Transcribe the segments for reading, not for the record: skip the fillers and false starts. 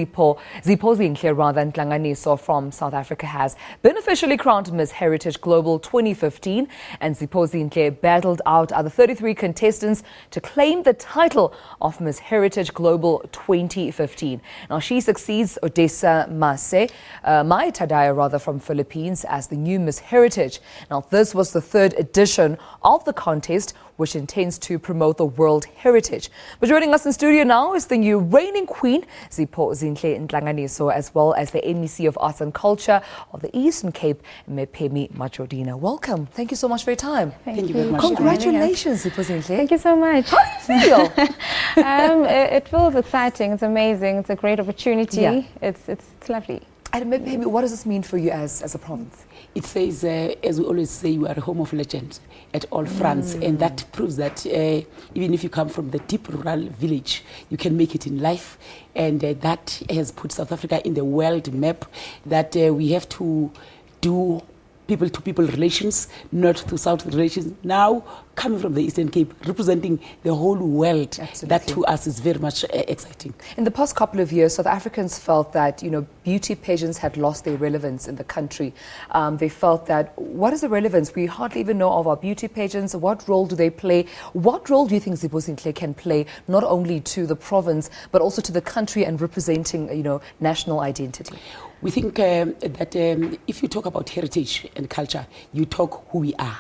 Ziphozinhle Ntlanganiso from South Africa has been officially crowned Miss Heritage Global 2015, and Ziphozinhle battled out other 33 contestants to claim the title of Miss Heritage Global 2015. Now she succeeds Odessa Mae Tadaya from Philippines as the new Miss Heritage. Now this was the third edition of the contest, which intends to promote the world heritage. But joining us in studio now is the new reigning queen, Ziphozinhle Ntlanganiso, as well as the MEC of Arts and Culture of the Eastern Cape, Pemmy Majodina. Welcome. Thank you so much for your time. Thank you very much. Congratulations, Ziphozinhle. Thank you so much. How do you feel? It feels exciting. It's amazing. It's a great opportunity. Yeah. It's lovely. And maybe what does this mean for you as a province? It says, as we always say, you are a home of legend at all fronts, and that proves that even if you come from the deep rural village, you can make it in life, and that has put South Africa in the world map, that we have to do people-to-people relations, north-to-south relations, now coming from the Eastern Cape, representing the whole world. Absolutely. That to us is very much exciting. In the past couple of years, South Africans felt that, beauty pageants had lost their relevance in the country. They felt that, what is the relevance? We hardly even know of our beauty pageants. What role do they play? What role do you think Ziphozinhle can play, not only to the province, but also to the country and representing, national identity? We think that if you talk about heritage and culture, you talk who we are.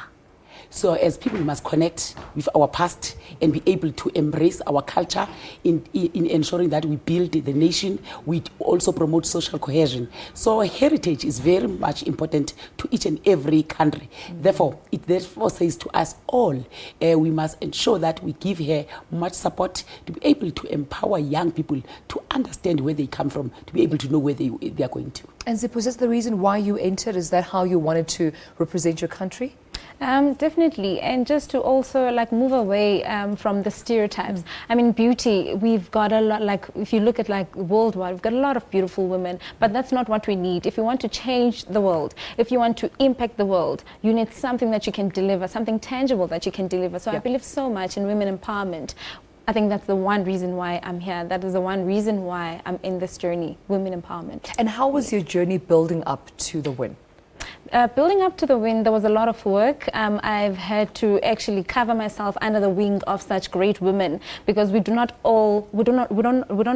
So as people must connect with our past and be able to embrace our culture in ensuring that we build the nation. We also promote social cohesion. So heritage is very much important to each and every country. Therefore, it therefore says to us all, we must ensure that we give her much support to be able to empower young people to understand where they come from, to be able to know where they are going to. And Zipho, is that the reason why you entered? Is that how you wanted to represent your country? Definitely, and just to also move away from the stereotypes. I mean, beauty, we've got a lot, if you look at worldwide, we've got a lot of beautiful women, but that's not what we need. If you want to change the world, if you want to impact the world, you need something that you can deliver, something tangible that you can deliver. So I believe so much in women empowerment. I think that's the one reason why I'm here. That is the one reason why I'm in this journey, women empowerment. And how was your journey building up to the win? Building up to the win, there was a lot of work. I've had to actually cover myself under the wing of such great women, because we don't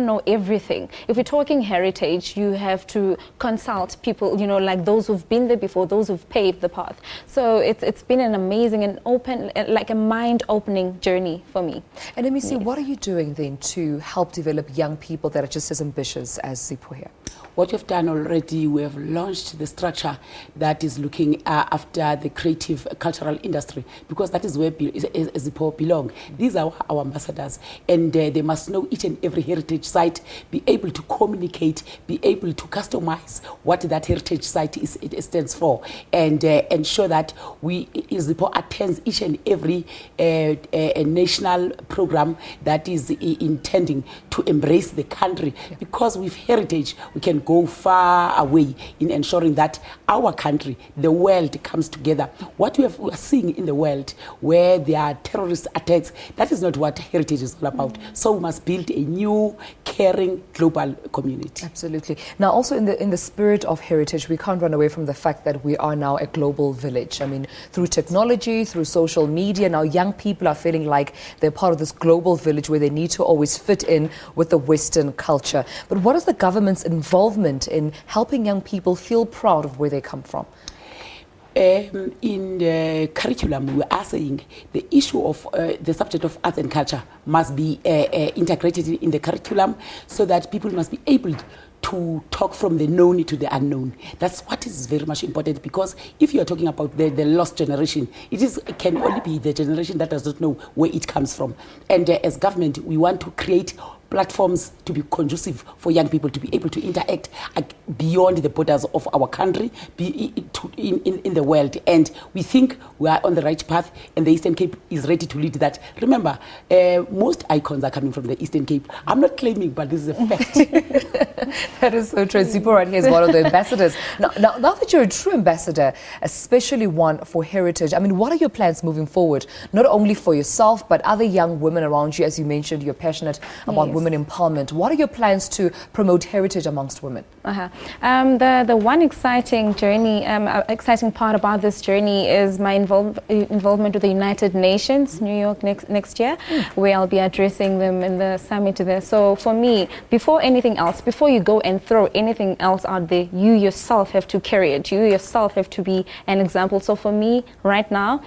know everything. If we're talking heritage, you have to consult people, like those who've been there before, those who've paved the path. So it's been an amazing and open, a mind-opening journey for me. And let me see, what are you doing then to help develop young people that are just as ambitious as Zipho here? What we've done already, we have launched the structure that is looking after the creative cultural industry, because that is where Zipho belong. These are our ambassadors, and they must know each and every heritage site, be able to communicate, be able to customize what that heritage site it stands for, and ensure that Zipho attends each and every national program that is intending to embrace the country. Because with heritage, we can go far away in ensuring that our country, the world, comes together. What we are seeing in the world, where there are terrorist attacks, that is not what heritage is all about. So we must build a new, caring, global community. Absolutely. Now, also in the spirit of heritage, we can't run away from the fact that we are now a global village. I mean, through technology, through social media, now young people are feeling like they're part of this global village where they need to always fit in with the Western culture. But what is the government's involvement in helping young people feel proud of where they come from? In the curriculum, we are saying the issue of the subject of arts and culture must be integrated in the curriculum, so that people must be able to talk from the known to the unknown. That's what is very much important, because if you are talking about the lost generation, it can only be the generation that does not know where it comes from. And as government, we want to create platforms to be conducive for young people to be able to interact beyond the borders of our country, in the world. And we think we are on the right path, and the Eastern Cape is ready to lead that. Remember, most icons are coming from the Eastern Cape. I'm not claiming, but this is a fact. That is so true. Zipho right here is one of the ambassadors. Now that you're a true ambassador, especially one for heritage, I mean, what are your plans moving forward? Not only for yourself, but other young women around you. As you mentioned, you're passionate about women empowerment. What are your plans to promote heritage amongst women? The one exciting journey, exciting part about this journey is my involvement with the United Nations, New York next year, where I'll be addressing them in the summit there. So for me, before anything else, before you go and throw anything else out there, you yourself have to carry it. You yourself have to be an example. So for me right now,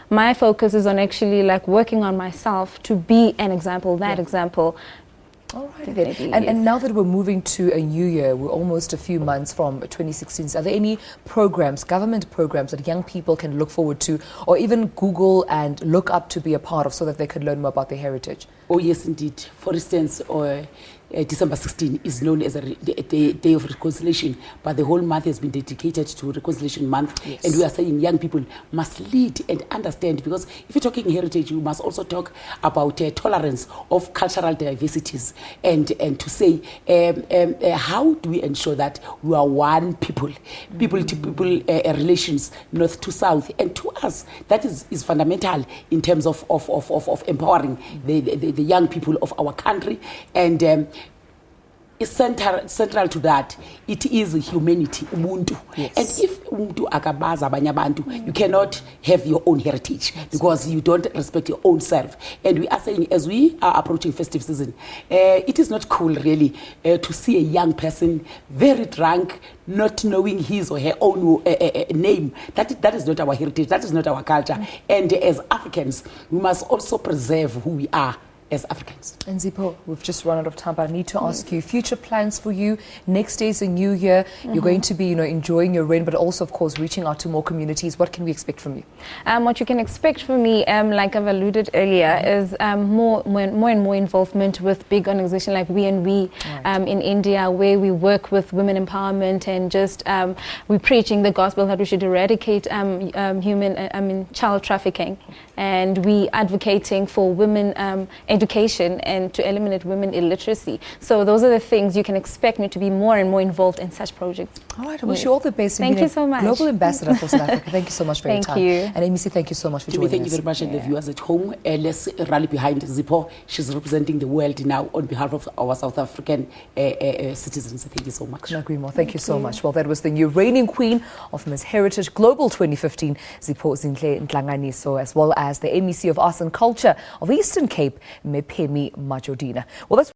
my focus is on actually like working on myself to be an example, that example. All right. And now that we're moving to a new year, we're almost a few months from 2016. Are there any programs, government programs that young people can look forward to or even Google and look up to be a part of so that they can learn more about their heritage? Oh, yes, indeed. For instance, December 16 is known as the Day of Reconciliation, but the whole month has been dedicated to Reconciliation Month. Yes. And we are saying young people must lead and understand, because if you're talking heritage, you must also talk about tolerance of cultural diversities and to say how do we ensure that we are one people, people to people relations, north to south, and to us that is fundamental in terms of empowering the young people of our country. And central to that, it is humanity, umuntu. Yes. And if umuntu akabaza abanye abantu, you cannot have your own heritage because you don't respect your own self. And we are saying, as we are approaching festive season, it is not cool really to see a young person very drunk, not knowing his or her own name. That is not our heritage, that is not our culture. And as Africans, we must also preserve who we are as Africans. And Zipho, we've just run out of time, but I need to ask you, future plans for you. Next day is a new year. You're going to be, enjoying your reign, but also, of course, reaching out to more communities. What can we expect from you? What you can expect from me, like I've alluded earlier, is more and more involvement with big organizations like We in India, where we work with women empowerment and just we're preaching the gospel that we should eradicate child trafficking, and we advocating for women education and to eliminate women illiteracy. So those are the things you can expect me to be more and more involved in such projects. All right, I wish you all the best. Thank you so much. Global Ambassador for South Africa. Thank you so much for your time. Thank you. And MEC, thank you so much for joining us. Thank you very much, and the viewers at home. Let's rally behind Zipho. She's representing the world now on behalf of our South African citizens. Thank you so much. Couldn't agree more. Thank you so much. Well, that was the new reigning queen of Miss Heritage Global 2015, Ziphozinhle Ntlanganiso, as well as the MEC of Arts and Culture of Eastern Cape, Pemmy Majodina. Well, that's